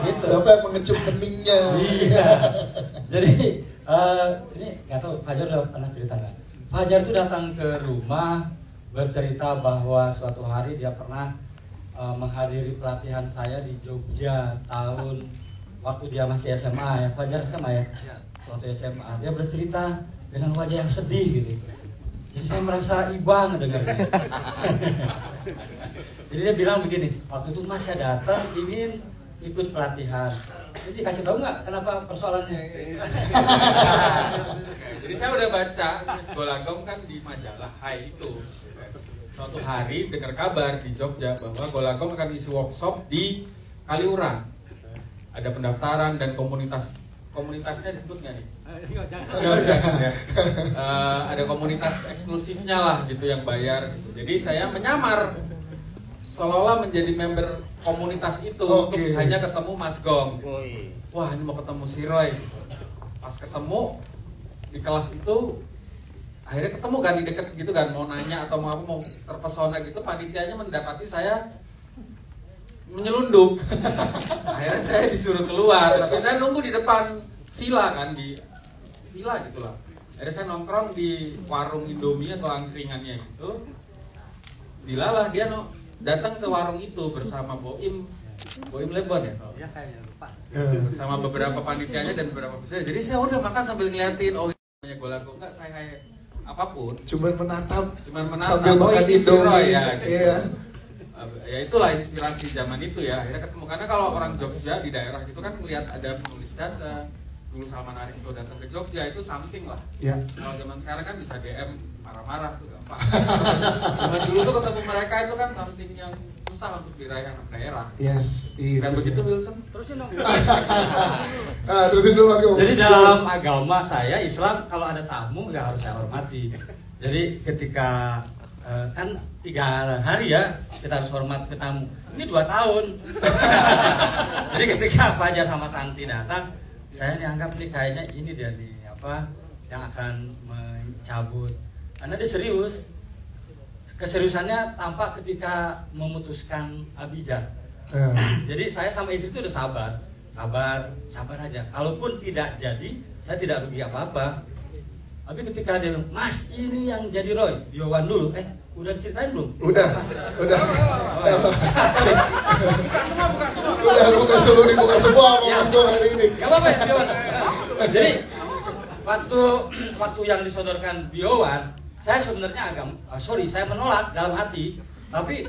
Gitu. Siapa yang mengecup keningnya? Iya. Jadi ini nggak tahu Fajar udah pernah cerita nggak? Fajar tuh datang ke rumah bercerita bahwa suatu hari dia pernah menghadiri pelatihan saya di Jogja tahun waktu dia masih SMA ya, Fajar SMA ya. Waktu SMA dia bercerita dengan wajah yang sedih gitu. Jadi saya merasa iba ngedengarnya. Jadi dia bilang begini, waktu itu Mas saya datang ingin ikut pelatihan. Jadi kasih tahu nggak kenapa persoalannya? Jadi saya udah baca Golagong kan di majalah Hai itu. Suatu hari dengar kabar di Jogja bahwa Golagong akan isi workshop di Kaliurang. Ada pendaftaran dan komunitasnya disebut nggak nih? Jangan. Ada komunitas eksklusifnya lah gitu yang bayar gitu. Jadi saya menyamar seolah-olah menjadi member komunitas itu untuk hanya ketemu Mas Gong. Wah ini mau ketemu si Roy. Pas ketemu di kelas itu akhirnya ketemu kan di deket gitu kan, mau nanya atau mau apa, mau terpesona gitu, panitianya mendapati saya menyelundup. Akhirnya saya disuruh keluar, tapi saya nunggu di depan villa kan, di villa gitulah. Akhirnya saya nongkrong di warung Indomie atau angkringannya gitu. Dilalah dia datang ke warung itu bersama Boim Lebon ya? Iya kayaknya lupa. Bersama beberapa panitianya dan beberapa peserta. Jadi saya udah makan sambil ngeliatin, oh namanya Golagong enggak, saya kayak apapun. Cuman menatap sambil makan Indomie ya. Gitu. Iya. Ya itulah inspirasi zaman itu ya. Akhirnya ketemu, karena kalau orang Jogja di daerah gitu kan melihat ada penulis datang. Dulu Salman Aristo datang ke Jogja itu something lah. Ya. Kalau zaman sekarang kan bisa DM marah-marah tuh gampang. Zaman dulu tuh ketemu mereka itu kan something yang susah untuk diraih anak daerah. Yes. Kan begitu Wilson? Terusin dong. Terusin dulu Mas Gong. Jadi dalam agama saya Islam kalau ada tamu ya harus saya hormati. Jadi ketika kan 3 hari ya kita harus hormat ke tamu. Ini 2 tahun. Jadi ketika Fajar sama Santi datang, saya dianggap nih kayaknya ini dia nih apa yang akan mencabut. Karena dia serius. Keseriusannya tampak ketika memutuskan Abijah. Jadi saya sama istri itu udah sabar aja. Kalaupun tidak jadi, saya tidak rugi apa-apa. Tapi ketika dia bilang, Mas ini yang jadi Roy, Yowan dulu. Udah diceritain belum? Udah. Sorry. Buka semua. Dibuka semua sama Mas Gong hari ini. Gak apa-apa ya, Yowan. Jadi waktu yang disodorkan Yowan, saya sebenarnya saya menolak dalam hati. Tapi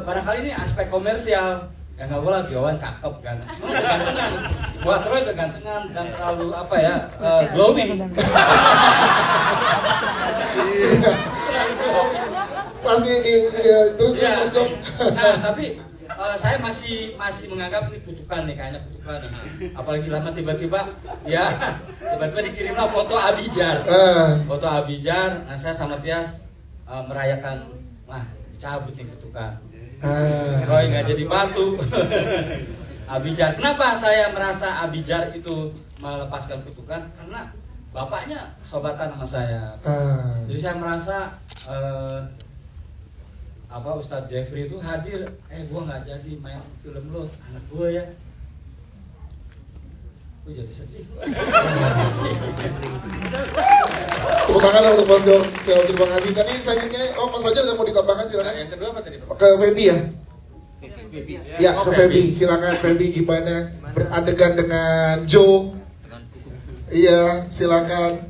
barangkali ini aspek komersial. Ya nggak boleh, Yowan cakep kan, kegantengan, buat Roy kegantengan dan terlalu glowing. Pasti terus Mas Gong. Nah, tapi saya masih menganggap ini kutukan nih, kayaknya kutukan. Apalagi lama tiba-tiba dikirimlah foto Abijah. Foto Abijah, nah saya sama Tias merayakan, dicabut nih kutukan. Roy nggak jadi batu. Abijah. Kenapa saya merasa Abijah itu melepaskan kutukan? Karena bapaknya sobatan sama saya. Jadi saya merasa Ustadz Jeffrey itu hadir, gue nggak jadi main film lo, anak gue ya. Gue jadi sedih. Tepuk tangan untuk Mas Go. Terima kasih. Tadi selanjutnya, Mas Fajar ada mau ditambahkan silakan. Yang kedua apa tadi? Ke Feby ya. Ya, ke Feby. Silakan Feby, gimana beradegan dengan Joe? Iya, silakan.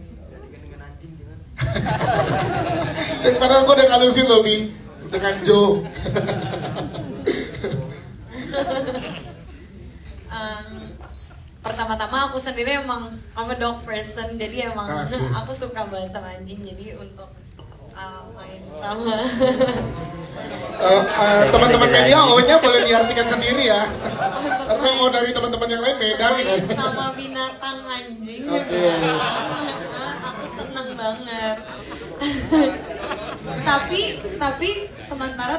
Padahal gue udah ngalusin loh, Bi, dengan Joe. Pertama-tama aku sendiri emang I'm a dog person, jadi emang aku suka banget sama anjing, jadi untuk main sama teman-teman media O-nya boleh diartikan sendiri ya, karena mau dari teman-teman yang lain beda main sama binatang anjing. Aku seneng banget. tapi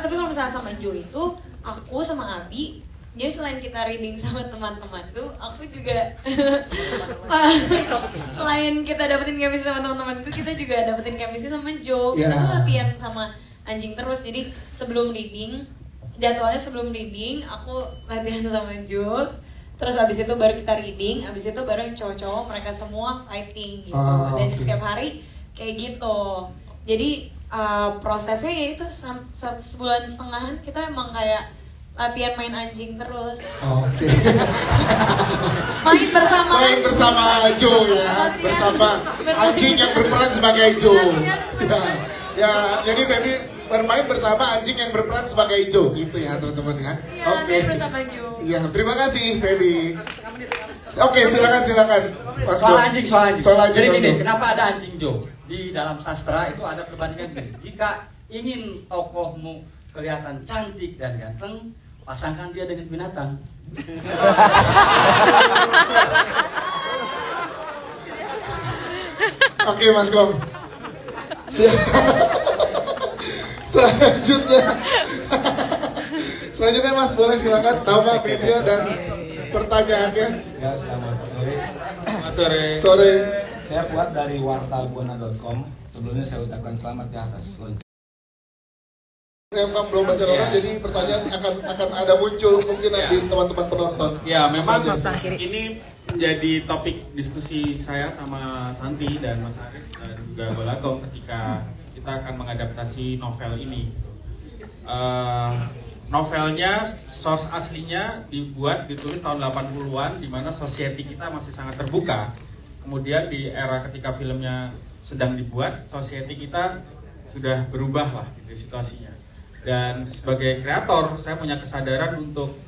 kalau misalnya sama Joe itu aku sama Abi, jadi selain kita reading sama teman-teman tuh, aku juga selain kita dapetin chemistry sama teman-temanku, kita juga dapetin chemistry sama Joe. Kita tuh latihan sama anjing terus. Jadi jadwalnya sebelum reading aku latihan sama Joe. Terus abis itu baru kita reading, abis itu baru yang cowok-cowok mereka semua fighting gitu. Dan setiap hari kayak gitu. Jadi prosesnya ya itu sebulan setengahan kita emang kayak latihan main anjing terus. Oke. Main bersama Joe ya, bersama anjing yang berperan sebagai Joe. Ya, jadi Feby bermain bersama anjing yang berperan sebagai Joe gitu ya teman-teman ya. Oke. Bersama Joe. Ya, terima kasih Feby. Oke, silakan. Soal anjing. Jadi Joe. gini, kenapa ada anjing Joe? Di dalam sastra itu ada perbandingan gini. Jika ingin tokohmu kelihatan cantik dan ganteng, pasangkan dia dengan binatang. Oke, Mas Gong. Selanjutnya Mas, boleh silakan nama, media dan pertanyaannya. Ya, selamat sore. Selamat sore. Saya Fuad dari wartabuana.com. Sebelumnya saya ucapkan selamat ya atas launching. Memang belum baca orang, jadi pertanyaan akan ada muncul mungkin nanti teman-teman penonton. Ya, memang ini menjadi topik diskusi saya sama Santi dan Mas Aris dan juga Balagong ketika kita akan mengadaptasi novel ini. Novelnya, source aslinya ditulis tahun 80-an, di mana society kita masih sangat terbuka. Kemudian di era ketika filmnya sedang dibuat, society kita sudah berubah lah gitu situasinya. Dan sebagai kreator, saya punya kesadaran untuk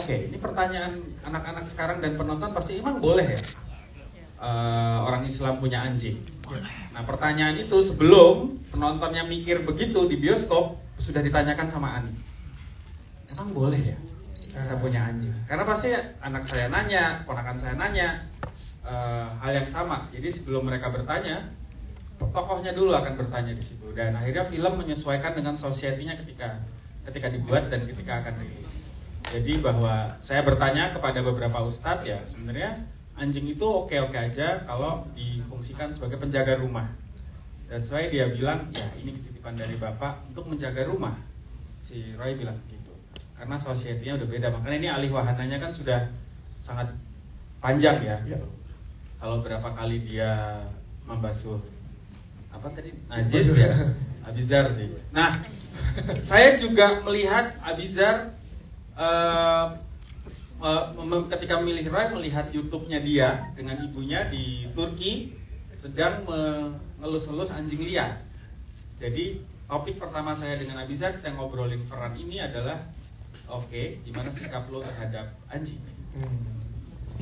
ini pertanyaan anak-anak sekarang dan penonton pasti emang boleh ya orang Islam punya anjing. Nah, pertanyaan itu sebelum penontonnya mikir begitu di bioskop sudah ditanyakan sama Ani. Emang boleh ya kita punya anjing? Karena pasti anak saya nanya, ponakan saya nanya hal yang sama. Jadi sebelum mereka bertanya, tokohnya dulu akan bertanya di situ. Dan akhirnya film menyesuaikan dengan society-nya ketika dibuat dan ketika akan rilis. Jadi bahwa saya bertanya kepada beberapa ustadz ya, sebenarnya anjing itu oke-oke aja kalau difungsikan sebagai penjaga rumah. Dan sesuai dia bilang, ya ini titipan dari bapak untuk menjaga rumah. Si Roy bilang gitu. Karena society-nya udah beda. Makanya ini alih wahananya kan sudah sangat panjang ya. Gitu. Kalau berapa kali dia membasuh najis ya, Abizar sih. Nah, saya juga melihat Abizar ketika memilih Roy, melihat YouTube-nya dia dengan ibunya di Turki sedang mengelus-elus anjing liar. Jadi topik pertama saya dengan Abizar, kita ngobrolin peran ini adalah gimana sikap lo terhadap anjing.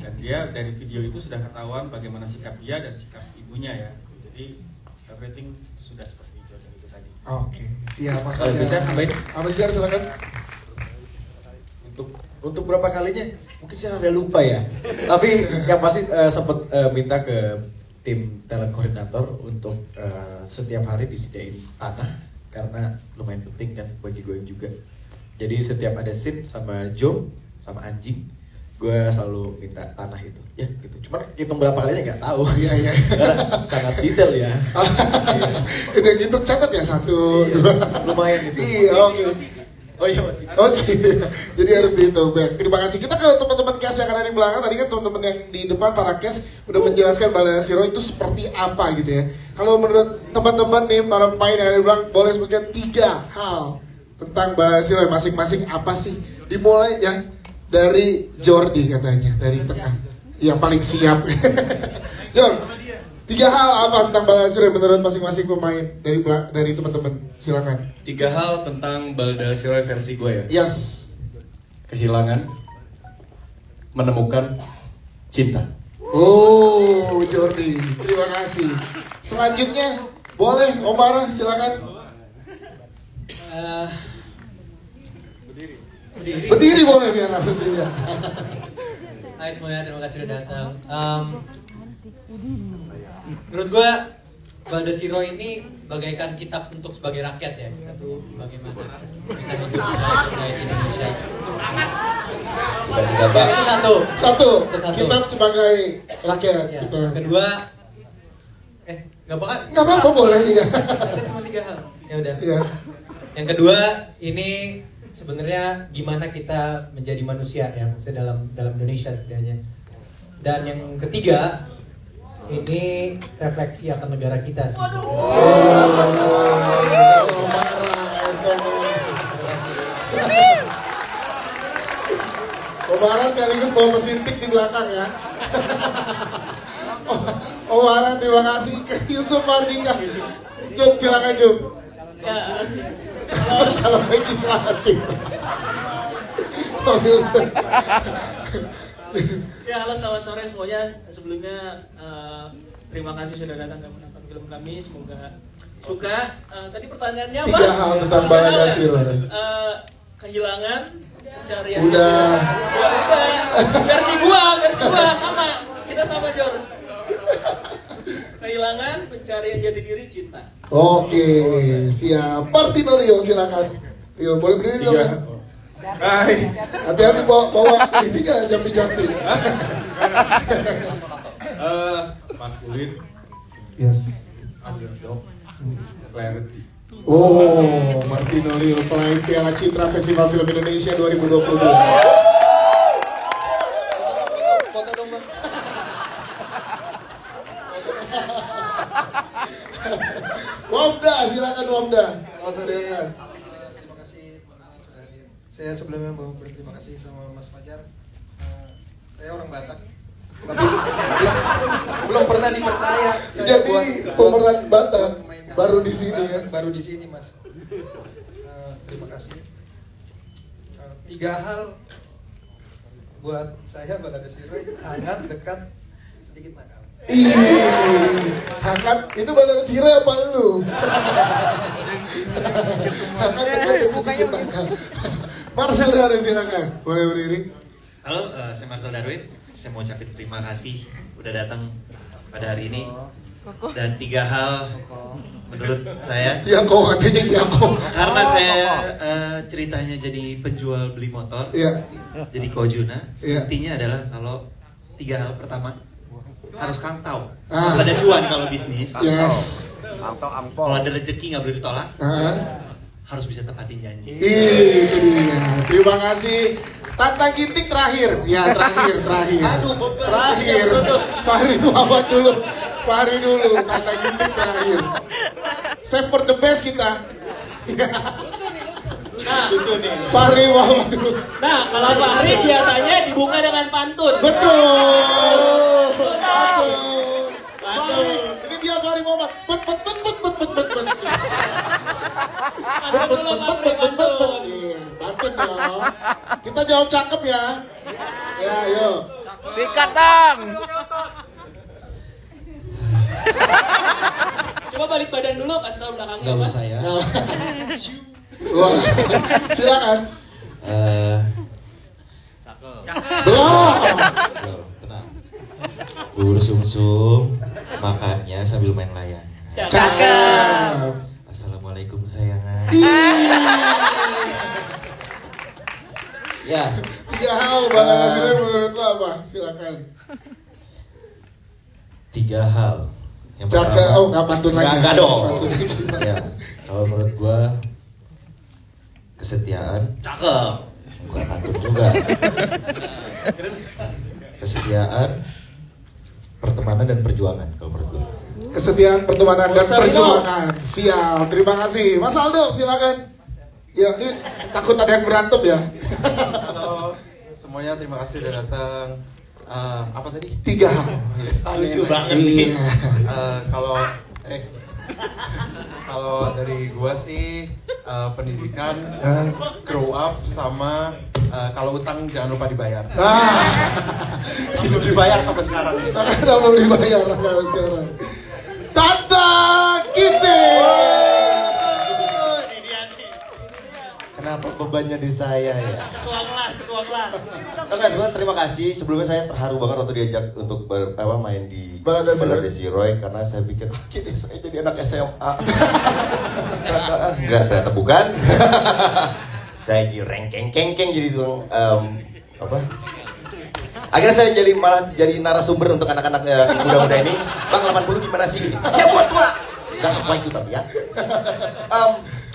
Dan dia dari video itu sudah ketahuan bagaimana sikap dia dan sikap ibunya ya. Jadi everything sudah seperti itu tadi. Oke, siap Mas Abizar silakan. Untuk berapa kalinya mungkin saya udah lupa ya. Tapi yang pasti sempat minta ke tim talent koordinator untuk setiap hari disediain tanah karena lumayan penting kan bagi gue juga. Jadi setiap ada scene sama Joe sama anjing gue selalu minta tanah itu. Ya gitu. Cuman hitung berapa kalinya nggak tahu. Iya. Sangat detail ya. Itu gitu catat ya 1, 2. Lumayan gitu. Iya, oke. Oh iya masih. Oh sih, jadi harus dihitung. Baik, terima kasih. Kita ke teman-teman cast yang ada di belakang. Tadi kan teman-teman yang di depan para cast udah menjelaskan Balada Zero itu seperti apa gitu ya. Kalau menurut teman-teman nih para pemain yang ada di belakang, boleh sebutkan 3 hal tentang Balada Zero masing-masing apa sih? Dimulai ya dari Jordi katanya, dari tengah. Yang paling siap. Jor, 3 hal apa tentang Balada Zero menurut masing-masing pemain dari teman-teman? Silakan. 3 hal tentang Balada Zero versi gue ya. Yes. Kehilangan, menemukan, cinta. Oh, Jordi, terima kasih. Selanjutnya boleh Omara, silakan. Berdiri boleh biar langsung dilihat. Hai semuanya, terima kasih sudah datang. Menurut gue Balada Zero ini bagaikan kitab untuk sebagai rakyat ya. Kita tuh bagaimana bisa hidup sebagai Indonesia. Itu satu. Kitab sebagai rakyat. Ya. Kita. Kedua, nggak apa-apa boleh ya. Ada cuma 3 hal. Ya udah. Ya. Yang kedua ini sebenarnya gimana kita menjadi manusia ya, maksudnya dalam Indonesia setidaknya. Dan yang ketiga ini refleksi akan negara kita sih. Omara sekaligus bawa mesin tik di belakang ya. Omara terima kasih ke Yusuf Mardika. Jum, silakan Jum. Calon legislatif. Ya, halo selamat sore semuanya. Sebelumnya terima kasih sudah datang dan menonton film kami. Semoga suka. Tadi pertanyaannya apa? 3 hal tentang Balada Zero. Kehilangan, pencarian. Udah. Versi gua sama. Kita sama Jor. Kehilangan, pencarian jati diri, cinta. Oke, siap. Martino Leo silakan. Yo, boleh berdiri dong ya. Hai. Hati-hati bawa ini kan jampi-jampi. Maskulin. Yes. Underdog. Clarity. Oh, Martino Leo peraih Piala Citra Festival Film Indonesia 2022. Foto dong, Bang. Wamda, silakan Wamda. Terima kasih teman-teman sudah hadir. Saya sebelumnya mau berterima kasih sama Mas Fajar. Saya orang Batak, tapi belum pernah dipercaya. Jadi pemeran Batak baru di sini ya. Baru di sini Mas. Terima kasih. 3 hal buat saya Balada Zero: hangat, dekat, sedikit nakal. Hangat itu Balada Zero apa lu? Hangat dekat sedikit nakal. Marcel Darwin silakan, boleh berdiri. Halo, saya Marcel Darwin. Saya mau ucapin terima kasih udah datang pada hari ini. Dan 3 hal menurut saya. Ya kok katanya ya kok. Karena saya ceritanya jadi penjual beli motor. Iya. Jadi Kojuna. Iya. Intinya adalah kalau 3 hal pertama harus kantau. Ada cuan kalau bisnis. Yes. Kalau ada rezeki nggak boleh ditolak. Harus bisa tepatin janji. Itu dia. Terima kasih. Tantang Ginting terakhir. Ya terakhir. Terakhir. Fahri Muhammad dulu. Fahri dulu. Tantang Ginting terakhir. Save for the best kita. Nah, Fahri Muhammad dulu. Nah, kalau Fahri biasanya dibuka dengan pantun. Betul. Ini dia Fahri Muhammad. Bet. Pantun dong. Kita jawab cakep ya. Ya, yuk. Sikat dong. Coba balik badan dulu, kasih tahu belakangnya. Nggak usah ya. Wah, silakan. Belum. Tenang. Bubur sumsum, makannya sambil main layar. Cakep. Assalamualaikum sayangan. Ya, 3 hal Balada Siroy menurut lo apa? Silakan. 3 hal. Yang Caka, pertama, oh nggak pantun lagi. Nggak dong. Ya, kalau menurut gua kesetiaan. Cakep. Bukan pantun juga. Kesetiaan, pertemanan dan perjuangan kalau menurut gua. Kesetiaan, pertemanan dan perjuangan. Siap, terima kasih. Mas Aldo, silakan. Ya, ini takut ada yang berantem ya. Halo semuanya, terima kasih udah datang. Apa tadi? 3 hal. Lucu banget nih. Kalau dari gua sih pendidikan, grow up sama kalau utang jangan lupa dibayar. Belum dibayar sampai sekarang. Belum dibayar sampai sekarang. Tante Kitty. Kenapa bebannya di saya ya? Ketua kelas. Oke, sebenarnya terima kasih. Sebelumnya saya terharu banget waktu diajak untuk main di Balada Siroy karena saya pikir kini saya jadi anak SMA. Enggak, ternyata bukan. Saya direngkeng-kengkeng jadi apa? Akhirnya saya malah jadi narasumber untuk anak-anak muda-muda ini. Bang, 80 gimana sih? Ya buat tua. Gak semua itu tapi ya.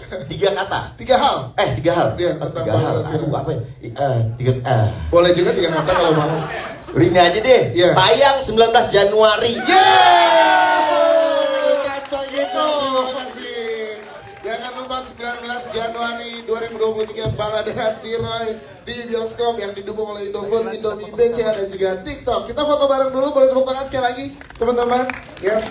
3 kata. 3 hal. 3 hal. Iya, 3 hal. Aduh, apa ya? Boleh juga 3 kata kalau mau. Ini aja deh. Yeah. Tayang 19 Januari. Kata gitu. Terima kasih. Jangan lupa 19 Januari 2023 Balada Siroy di bioskop yang didukung oleh Indofood, Indomie, BCA dan juga TikTok. Kita foto bareng dulu, boleh tepuk tangan sekali lagi teman-teman. Yes.